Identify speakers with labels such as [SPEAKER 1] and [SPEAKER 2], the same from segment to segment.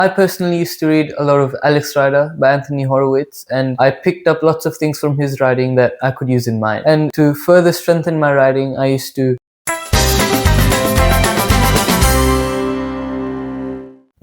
[SPEAKER 1] I personally used to read a lot of Alex Rider by Anthony Horowitz, and I picked up lots of things from his writing that I could use in mine. And to further strengthen my writing, I used to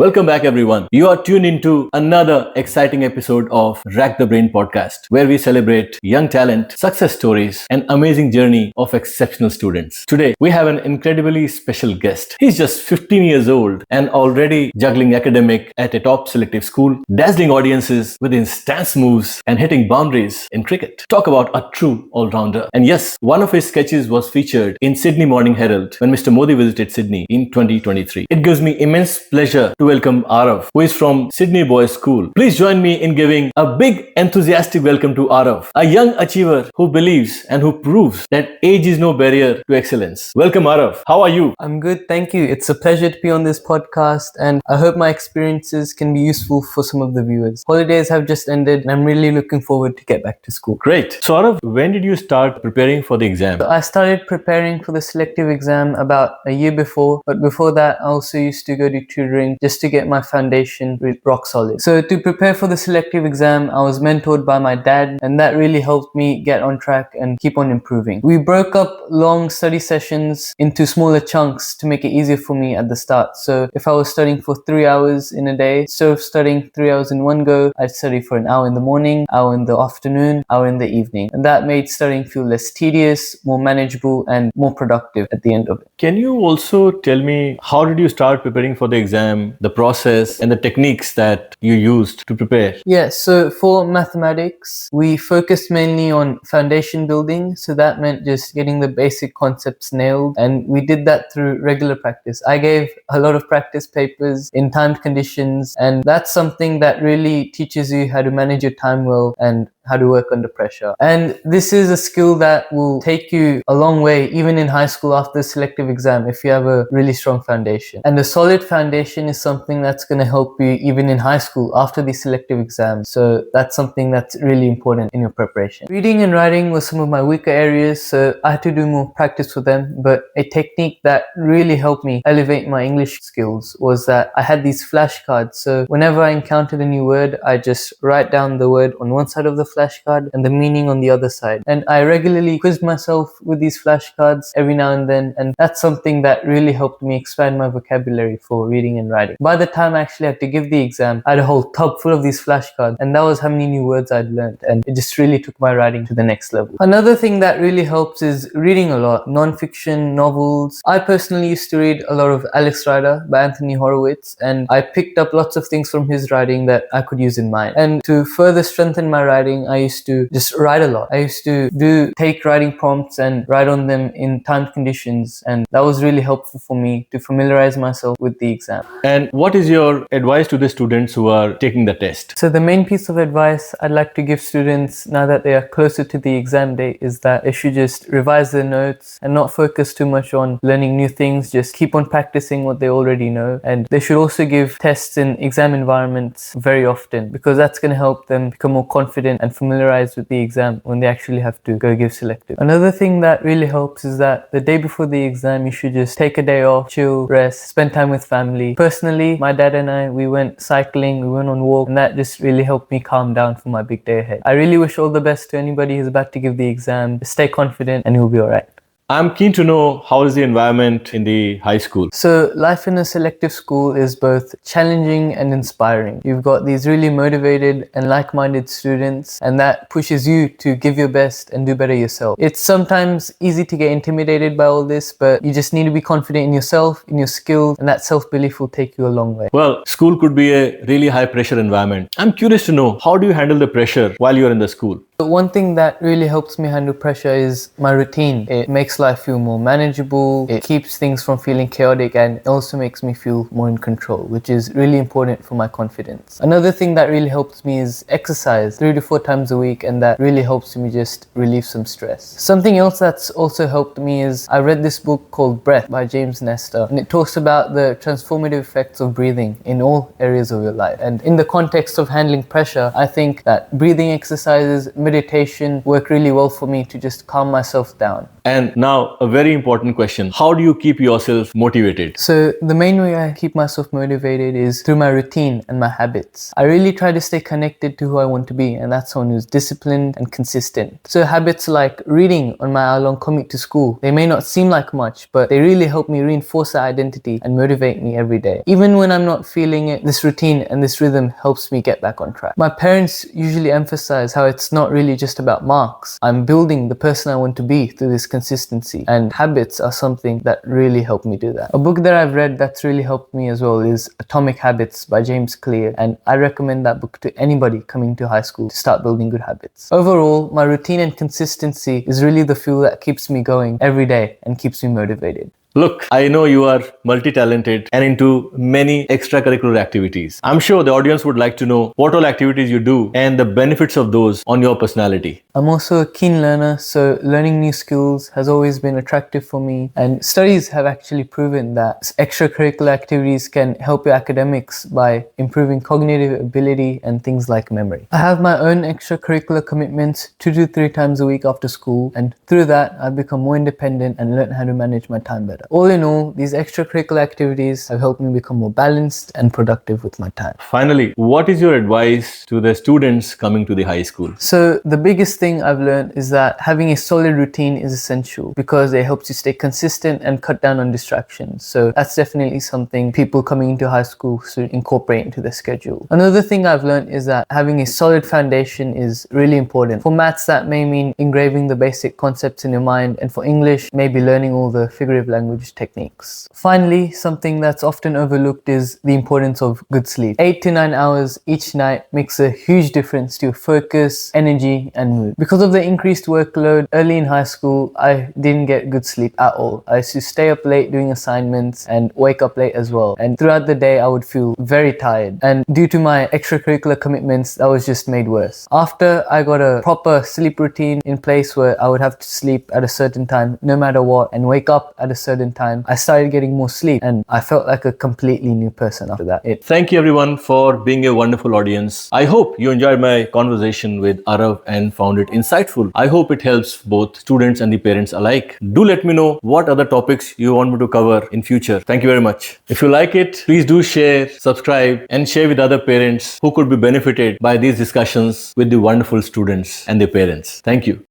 [SPEAKER 2] Welcome back, everyone. You are tuned into another exciting episode of Rack the Brain podcast, where we celebrate young talent, success stories, and amazing journey of exceptional students. Today, we have an incredibly special guest. He's just 15 years old and already juggling academic at a top selective school, dazzling audiences with his stance moves and hitting boundaries in cricket. Talk about a true all-rounder. And yes, one of his sketches was featured in Sydney Morning Herald when Mr. Modi visited Sydney in 2023. It gives me immense pleasure to welcome Aarav, who is from Sydney Boys School. Please join me in giving a big enthusiastic welcome to Aarav, a young achiever who believes and who proves that age is no barrier to excellence. Welcome, Aarav. How are you?
[SPEAKER 1] I'm good, thank you. It's a pleasure to be on this podcast, and I hope my experiences can be useful for some of the viewers. Holidays have just ended, and I'm really looking forward to get back to school.
[SPEAKER 2] Great. So, Aarav, when did you start preparing for the exam?
[SPEAKER 1] I started preparing for the selective exam about a year before, but before that, I also used to go to tutoring just to get my foundation rock solid. So to prepare for the selective exam, I was mentored by my dad, and that really helped me get on track and keep on improving. We broke up long study sessions into smaller chunks to make it easier for me at the start. So if I was studying for 3 hours in a day, instead of studying 3 hours in one go, I'd study for an hour in the morning, hour in the afternoon, hour in the evening. And that made studying feel less tedious, more manageable, and more productive at the end of it.
[SPEAKER 2] Can you also tell me how did you start preparing for the exam, the process and the techniques that you used to prepare?
[SPEAKER 1] Yeah, so for mathematics, we focused mainly on foundation building. So that meant just getting the basic concepts nailed. And we did that through regular practice. I gave a lot of practice papers in timed conditions. And that's something that really teaches you how to manage your time well and how to work under pressure. And this is a skill that will take you a long way, even in high school after the selective exam, if you have a really strong foundation. And a solid foundation is something that's going to help you even in high school after the selective exam. So that's something that's really important in your preparation. Reading and writing was some of my weaker areas, so I had to do more practice with them. But a technique that really helped me elevate my English skills was that I had these flashcards. So whenever I encountered a new word, I just write down the word on one side of the flashcard and the meaning on the other side. And I regularly quizzed myself with these flashcards every now and then, and that's something that really helped me expand my vocabulary for reading and writing. By the time I actually had to give the exam, I had a whole tub full of these flashcards, and that was how many new words I'd learned, and it just really took my writing to the next level. Another thing that really helps is reading a lot, non-fiction, novels. I personally used to read a lot of Alex Rider by Anthony Horowitz, and I picked up lots of things from his writing that I could use in mine. And to further strengthen my writing, I used to just write a lot. I used to take writing prompts and write on them in timed conditions, and that was really helpful for me to familiarize myself with the exam.
[SPEAKER 2] And what is your advice to the students who are taking the test?
[SPEAKER 1] So the main piece of advice I'd like to give students now that they are closer to the exam date is that they should just revise their notes and not focus too much on learning new things. Just keep on practicing what they already know, and they should also give tests in exam environments very often, because that's going to help them become more confident and familiarized with the exam when they actually have to go give selective. Another thing that really helps is that the day before the exam, you should just take a day off, chill, rest, spend time with family. Personally, my dad and I, we went cycling, we went on walk, and that just really helped me calm down for my big day ahead. I really wish all the best to anybody who's about to give the exam. Stay confident and you'll be alright.
[SPEAKER 2] I'm keen to know, how is the environment in the high school?
[SPEAKER 1] So life in a selective school is both challenging and inspiring. You've got these really motivated and like-minded students, and that pushes you to give your best and do better yourself. It's sometimes easy to get intimidated by all this, but you just need to be confident in yourself, in your skills, and that self-belief will take you a long way.
[SPEAKER 2] Well, school could be a really high-pressure environment. I'm curious to know, how do you handle the pressure while you're in the school?
[SPEAKER 1] One thing that really helps me handle pressure is my routine. It makes life feel more manageable, it keeps things from feeling chaotic, and it also makes me feel more in control, which is really important for my confidence. Another thing that really helps me is exercise 3 to 4 times a week, and that really helps me just relieve some stress. Something else that's also helped me is I read this book called Breath by James Nestor, and it talks about the transformative effects of breathing in all areas of your life. And in the context of handling pressure, I think that breathing exercises, meditation work really well for me to just calm myself down.
[SPEAKER 2] And now, a very important question. How do you keep yourself motivated?
[SPEAKER 1] So the main way I keep myself motivated is through my routine and my habits. I really try to stay connected to who I want to be, and that's someone who's disciplined and consistent. So habits like reading on my hour-long commute to school, they may not seem like much, but they really help me reinforce that identity and motivate me every day. Even when I'm not feeling it, this routine and this rhythm helps me get back on track. My parents usually emphasize how it's not really just about marks. I'm building the person I want to be through this consistency, and habits are something that really help me do that. A book that I've read that's really helped me as well is Atomic Habits by James Clear, and I recommend that book to anybody coming to high school to start building good habits. Overall, my routine and consistency is really the fuel that keeps me going every day and keeps me motivated.
[SPEAKER 2] Look, I know you are multi-talented and into many extracurricular activities. I'm sure the audience would like to know what all activities you do and the benefits of those on your personality.
[SPEAKER 1] I'm also a keen learner, so learning new skills has always been attractive for me, and studies have actually proven that extracurricular activities can help your academics by improving cognitive ability and things like memory. I have my own extracurricular commitments 2 to 3 times a week after school, and through that I've become more independent and learned how to manage my time better. All in all, these extracurricular activities have helped me become more balanced and productive with my time.
[SPEAKER 2] Finally, what is your advice to the students coming to the high school?
[SPEAKER 1] So the biggest thing I've learned is that having a solid routine is essential because it helps you stay consistent and cut down on distractions. So that's definitely something people coming into high school should incorporate into their schedule. Another thing I've learned is that having a solid foundation is really important. For maths, that may mean engraving the basic concepts in your mind, and for English, maybe learning all the figurative language techniques. Finally, something that's often overlooked is the importance of good sleep. 8 to 9 hours each night makes a huge difference to your focus, energy, and mood. Because of the increased workload early in high school, I didn't get good sleep at all. I used to stay up late doing assignments and wake up late as well. And throughout the day, I would feel very tired. And due to my extracurricular commitments, that was just made worse. After I got a proper sleep routine in place where I would have to sleep at a certain time no matter what and wake up at a certain time, I started getting more sleep and I felt like a completely new person after that.
[SPEAKER 2] Thank you everyone for being a wonderful audience. I hope you enjoyed my conversation with Aarav and found it insightful. I hope it helps both students and the parents alike. Do let me know what other topics you want me to cover in future. Thank you very much. If you like it, please do share, subscribe, and share with other parents who could be benefited by these discussions with the wonderful students and their parents. Thank you.